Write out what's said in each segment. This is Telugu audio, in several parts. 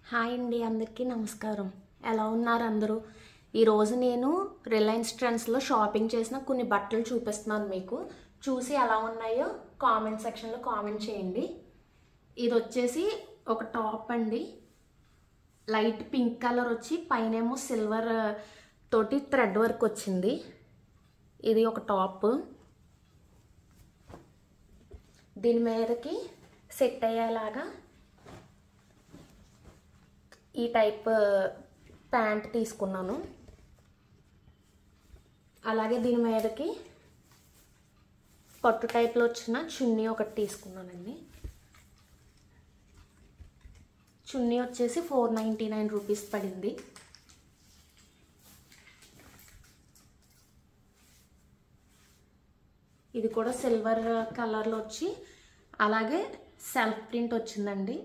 హాయ్ అండి, అందరికీ నమస్కారం. ఎలా ఉన్నారు అందరూ? ఈరోజు నేను రిలయన్స్ ట్రెండ్స్లో షాపింగ్ చేసిన కొన్ని బట్టలు చూపిస్తున్నాను. మీకు చూసి ఎలా ఉన్నాయో కామెంట్ సెక్షన్లో కామెంట్ చేయండి. ఇది వచ్చేసి ఒక టాప్ అండి. లైట్ పింక్ కలర్ వచ్చి పైనేమో సిల్వర్ తోటి థ్రెడ్ వర్క్ వచ్చింది. ఇది ఒక టాప్. దీని మీదకి సెట్ అయ్యేలాగా ఈ టైప్ ప్యాంట్ తీసుకున్నాను. అలాగే దీని మీదకి పట్టు టైప్లో వచ్చిన చున్నీ ఒకటి తీసుకున్నానండి. చున్నీ వచ్చేసి 499 రూపీస్ పడింది. ఇది కూడా సిల్వర్ కలర్లో వచ్చి అలాగే సెల్ఫ్ ప్రింట్ వచ్చిందండి.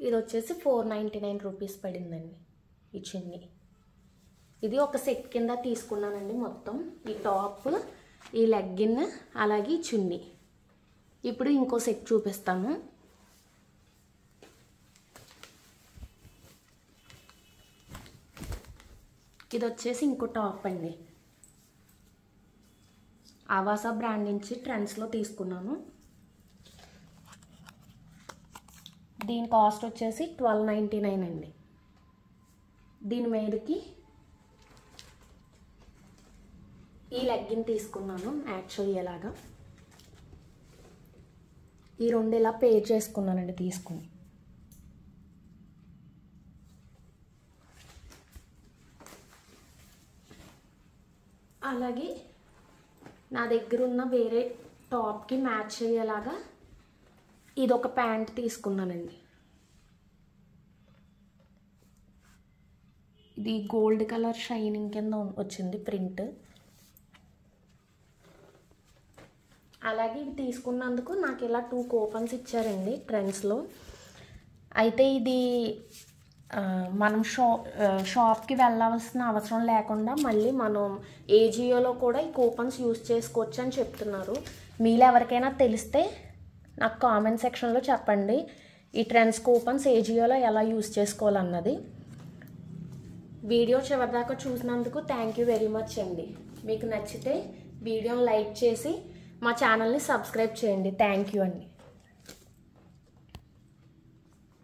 ఇది వచ్చేసి 499 రూపీస్ పడిందండి ఈ చున్నీ. ఇది ఒక సెట్ కింద తీసుకున్నానండి. మొత్తం ఈ టాప్, ఈ లెగ్గిన్, అలాగే ఈ చున్నీ. ఇప్పుడు ఇంకో సెట్ చూపిస్తాను. ఇది వచ్చేసి ఇంకో టాప్ అండి. ఆవాసా బ్రాండ్ నుంచి ట్రెండ్స్లో తీసుకున్నాను. దీని కాస్ట్ వచ్చేసి 1299 అండి. దీని మీదకి ఈ లెగ్గిన్ తీసుకున్నాను మ్యాచ్ అయ్యేలాగా. ఈ రెండు ఇలా పేర్ చేసుకున్నానండి తీసుకుని. అలాగే నా దగ్గర ఉన్న వేరే టాప్కి మ్యాచ్ అయ్యేలాగా ఇదొక ప్యాంట్ తీసుకున్నానండి. ఇది గోల్డ్ కలర్ షైనింగ్ కింద వచ్చింది ప్రింట్. అలాగే ఇది తీసుకున్నందుకు నాకు ఇలా 2 కూపన్స్ ఇచ్చారండి ట్రెండ్స్లో. అయితే ఇది మనం షాప్కి వెళ్ళవలసిన అవసరం లేకుండా మళ్ళీ మనం ఏజియోలో కూడా ఈ కూపన్స్ యూజ్ చేసుకోవచ్చు అని చెప్తున్నారు. మీలో ఎవరికైనా తెలిస్తే నాకు కామెంట్ సెక్షన్లో చెప్పండి. ఈ ట్రెండ్స్ కూపన్స్ ఏజియోలో ఎలా యూజ్ చేసుకోవాలన్నది. వీడియో చివరిదాకా చూసినందుకు థ్యాంక్ యూ వెరీ మచ్ అండి. మీకు నచ్చితే వీడియోని లైక్ చేసి మా ఛానల్ని సబ్స్క్రైబ్ చేయండి. థ్యాంక్ యూ అండి.